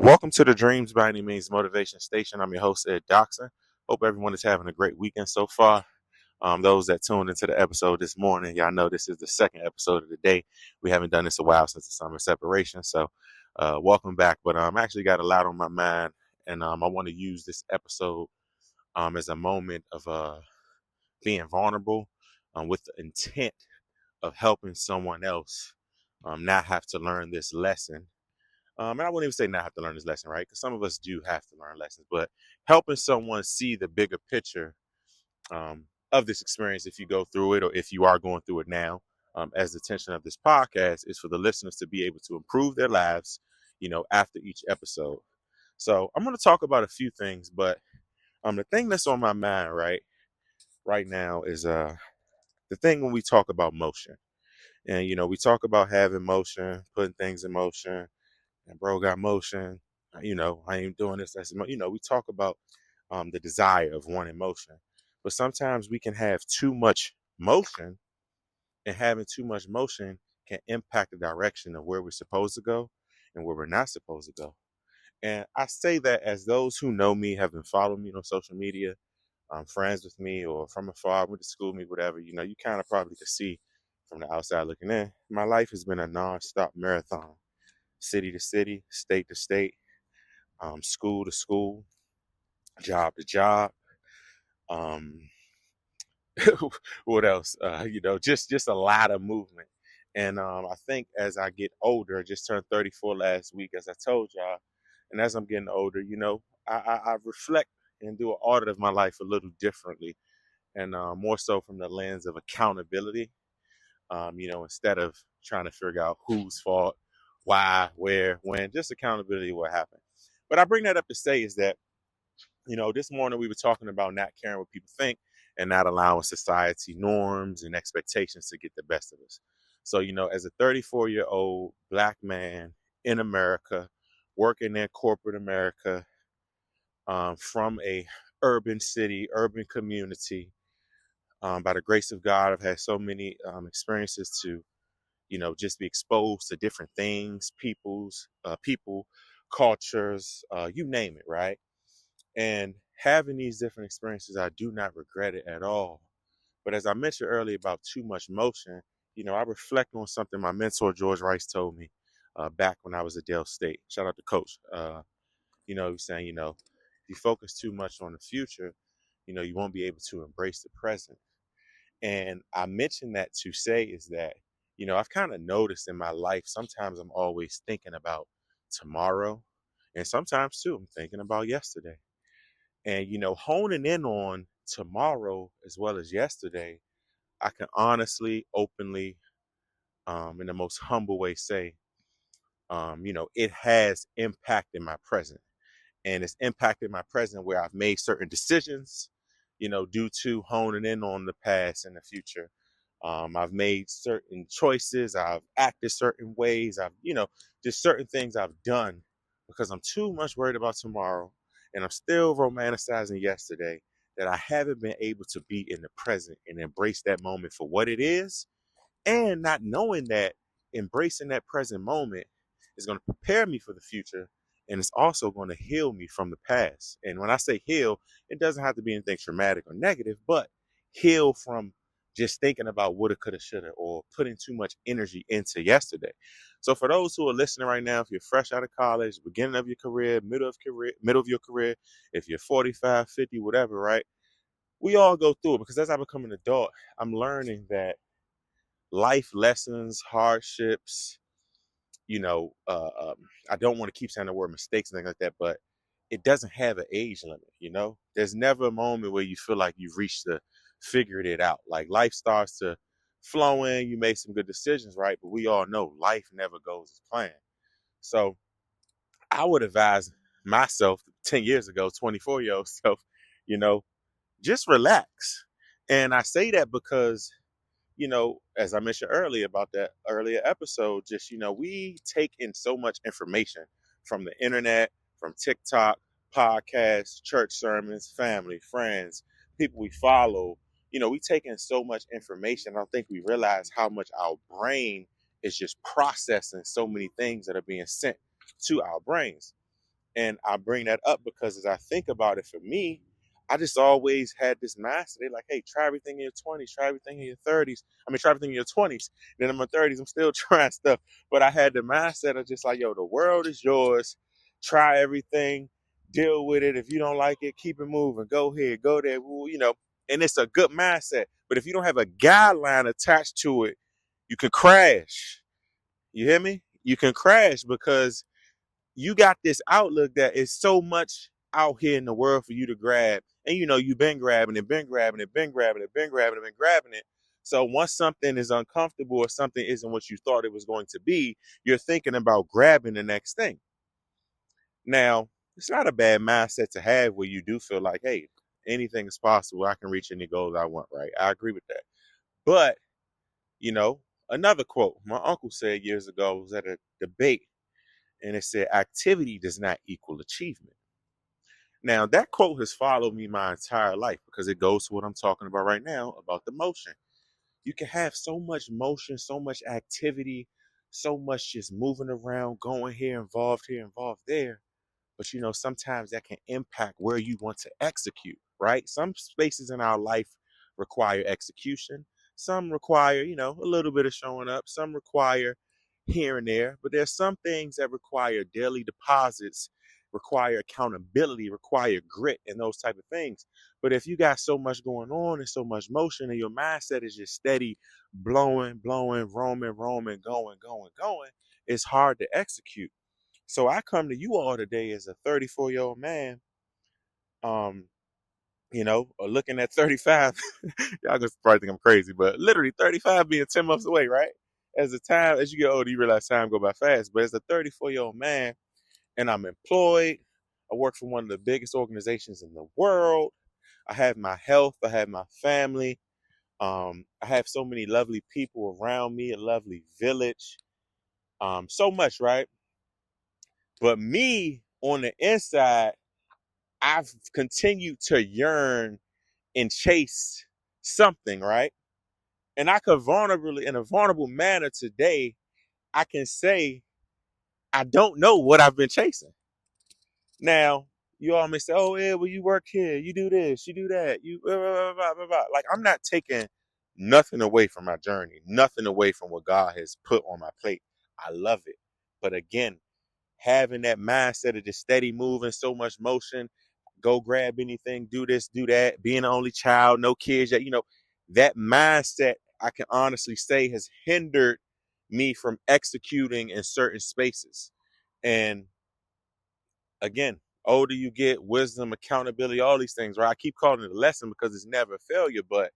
Welcome to the Dreams by Any Means Motivation Station. I'm your host, Ed Doxson. Hope everyone is having a great weekend so far. Those that tuned into the episode this morning, y'all know this is the second episode of the day. We haven't done this a while since the summer separation, so welcome back. But I actually got a lot on my mind, and I want to use this episode as a moment of being vulnerable with the intent of helping someone else not have to learn this lesson. And I wouldn't even say not have to learn this lesson, right? Because some of us do have to learn lessons, but helping someone see the bigger picture of this experience if you go through it or if you are going through it now. As the intention of this podcast is for the listeners to be able to improve their lives, after each episode. So I'm going to talk about a few things, but the thing that's on my mind right now is the thing when we talk about motion. And we talk about having motion, putting things in motion, and bro got motion. I ain't doing this. We talk about the desire of wanting motion, but sometimes we can have too much motion, and having too much motion can impact the direction of where we're supposed to go and where we're not supposed to go. And I say that as those who know me, have been following me on social media, friends with me, or from afar, went to school with me, whatever. You kind of probably could see from the outside looking in. My life has been a nonstop marathon, city to city, state to state, school to school, job to job. Um, what else? Just a lot of movement. And I think as I get older, I just turned 34 last week, as I told y'all. And as I'm getting older, I reflect and do an audit of my life a little differently, and more so from the lens of accountability. Instead of trying to figure out whose fault, why, where, when, just accountability, what happened. But I bring that up to say is that, this morning we were talking about not caring what people think and not allowing society norms and expectations to get the best of us. So, as a 34-year-old Black man in America, working in corporate America, from a urban city, urban community, by the grace of God, I've had so many experiences to, just be exposed to different things, people, cultures, you name it, right? And having these different experiences, I do not regret it at all. But as I mentioned earlier about too much motion, I reflect on something my mentor, George Rice, told me back when I was at Dale State. Shout out to Coach. He was saying, if you focus too much on the future, you won't be able to embrace the present. And I mentioned that to say is that, I've kind of noticed in my life, sometimes I'm always thinking about tomorrow. And sometimes too, I'm thinking about yesterday. And, honing in on tomorrow as well as yesterday, I can honestly, openly, in the most humble way say, it has impacted my present. And it's impacted my present where I've made certain decisions, due to honing in on the past and the future. I've made certain choices. I've acted certain ways. Just certain things I've done because I'm too much worried about tomorrow, and I'm still romanticizing yesterday, that I haven't been able to be in the present and embrace that moment for what it is, and not knowing that embracing that present moment is going to prepare me for the future, and it's also going to heal me from the past. And when I say heal, it doesn't have to be anything traumatic or negative, but heal from just thinking about woulda, coulda, shoulda, or putting too much energy into yesterday. So for those who are listening right now, if you're fresh out of college, beginning of your career, middle of your career, if you're 45, 50, whatever, right? We all go through it, because as I become an adult, I'm learning that life lessons, hardships, you know, uh, um, I don't want to keep saying the word mistakes and things like that, but it doesn't have an age limit. There's never a moment where you feel like you've figured it out. Like life starts to flow in, you make some good decisions, right? But we all know life never goes as planned. So I would advise myself 10 years ago, 24-year-old self, you know, just relax. And I say that because as I mentioned earlier about that earlier episode, just, we take in so much information from the internet, from TikTok, podcasts, church sermons, family, friends, people we follow. We take in so much information. I don't think we realize how much our brain is just processing so many things that are being sent to our brains. And I bring that up because as I think about it for me, I just always had this mindset. They're like, hey, try everything in your 20s, try everything in your 30s. I mean, try everything in your 20s. Then in my 30s, I'm still trying stuff. But I had the mindset of just like, yo, the world is yours. Try everything, deal with it. If you don't like it, keep it moving. Go here, go there. Well, and it's a good mindset. But if you don't have a guideline attached to it, you can crash. You hear me? You can crash because you got this outlook that is so much out here in the world for you to grab. And you've been grabbing it, been grabbing it, been grabbing it, been grabbing it, been grabbing it. So once something is uncomfortable or something isn't what you thought it was going to be, you're thinking about grabbing the next thing. Now, it's not a bad mindset to have where you do feel like, hey, anything is possible. I can reach any goals I want, right? I agree with that. But, you know, another quote my uncle said years ago was at a debate, and it said, activity does not equal achievement. Now, that quote has followed me my entire life because it goes to what I'm talking about right now about the motion. You can have so much motion, so much activity, so much just moving around, going here, involved there. But sometimes that can impact where you want to execute, right? Some spaces in our life require execution. Some require, a little bit of showing up. Some require here and there. But there's some things that require daily deposits, require accountability, require grit, and those type of things. But if you got so much going on and so much motion and your mindset is just steady blowing, blowing, roaming, going, it's hard to execute. So I come to you all today as a 34-year-old man, um, looking at 35. Y'all gonna probably think I'm crazy, but literally 35 being 10 months away, right? As you get older, you realize time go by fast. But as a 34-year-old man, and I'm employed, I work for one of the biggest organizations in the world. I have my health, I have my family. I have so many lovely people around me, a lovely village. So much, right? But me on the inside, I've continued to yearn and chase something, right? And I could in a vulnerable manner today, I can say I don't know what I've been chasing. Now, you all may say, oh, yeah, well, you work here, you do this, you do that, you blah, blah, blah, blah, blah. Like, I'm not taking nothing away from my journey, nothing away from what God has put on my plate. I love it. But again, having that mindset of just steady moving, so much motion, go grab anything, do this, do that, being the only child, no kids yet, that mindset, I can honestly say, has hindered me from executing in certain spaces. And again, older you get, wisdom, accountability, all these things, right? I keep calling it a lesson because it's never a failure, but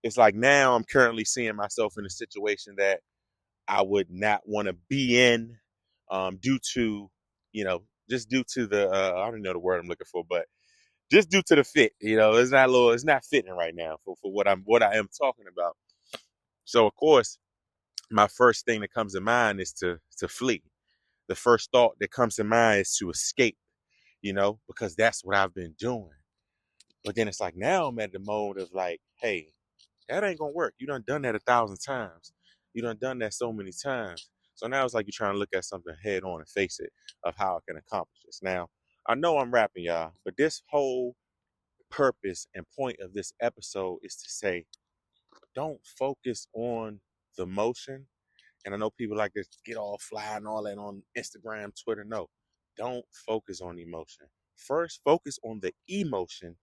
it's like now I'm currently seeing myself in a situation that I would not want to be in, due to, just due to the, I don't even know the word I'm looking for, but just due to the fit, it's not fitting right now for what I am talking about. So of course, my first thing that comes to mind is to flee. The first thought that comes to mind is to escape, because that's what I've been doing. But then it's like now I'm at the mode of like, hey, that ain't gonna work. You done that 1,000 times. You done that so many times. So now it's like you're trying to look at something head on and face it of how I can accomplish this. Now, I know I'm rapping, y'all, but this whole purpose and point of this episode is to say, don't focus on the motion. And I know people like to get all fly and all that on Instagram, Twitter. No, don't focus on emotion. First, focus on the emotion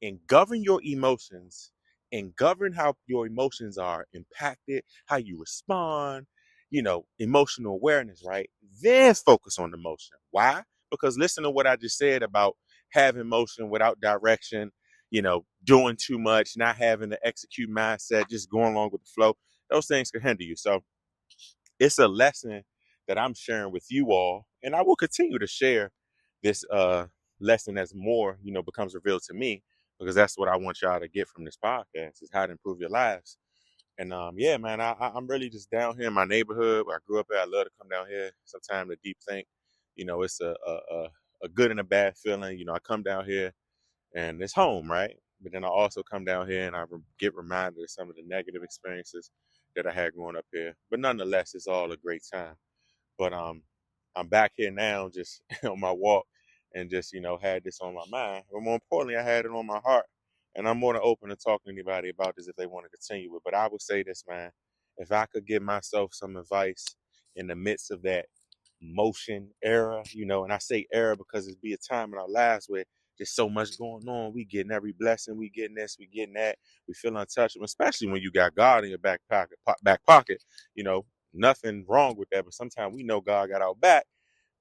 and govern your emotions and govern how your emotions are impacted, how you respond, emotional awareness, right? Then focus on the motion. Why? Because listen to what I just said about having motion without direction, doing too much, not having the execute mindset, just going along with the flow. Those things can hinder you. So it's a lesson that I'm sharing with you all, and I will continue to share this lesson as more, becomes revealed to me, because that's what I want y'all to get from this podcast is how to improve your lives. And yeah, man, I'm really just down here in my neighborhood where I grew up at. I love to come down here sometime to deep think. It's a good and a bad feeling. I come down here and it's home, right? But then I also come down here and I get reminded of some of the negative experiences that I had growing up here. But nonetheless, it's all a great time. But I'm back here now, just on my walk, and just, had this on my mind. But more importantly, I had it on my heart. And I'm more than open to talking to anybody about this if they want to continue it. But I would say this, man, if I could give myself some advice in the midst of that motion era, and I say era because it's be a time in our lives where there's so much going on. We getting every blessing, we getting this, we getting that. We feel untouchable, especially when you got God in your back pocket. You know, nothing wrong with that. But sometimes we know God got our back.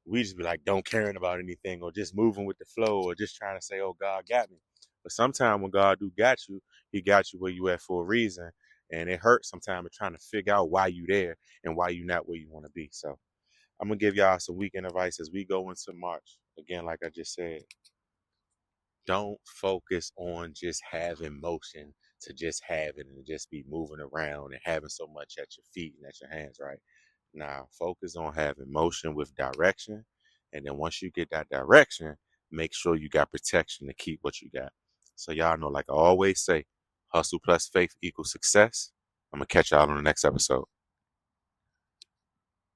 We just be like, don't caring about anything or just moving with the flow or just trying to say, oh, God got me. But sometimes when God do got you, he got you where you at for a reason. And it hurts sometimes trying to figure out why you there and why you not where you want to be. So I'm going to give y'all some weekend advice as we go into March. Again, like I just said, don't focus on just having motion to just have it and just be moving around and having so much at your feet and at your hands, right? Now, focus on having motion with direction. And then once you get that direction, make sure you got protection to keep what you got. So, y'all know, like I always say, hustle plus faith equals success. I'm going to catch y'all on the next episode.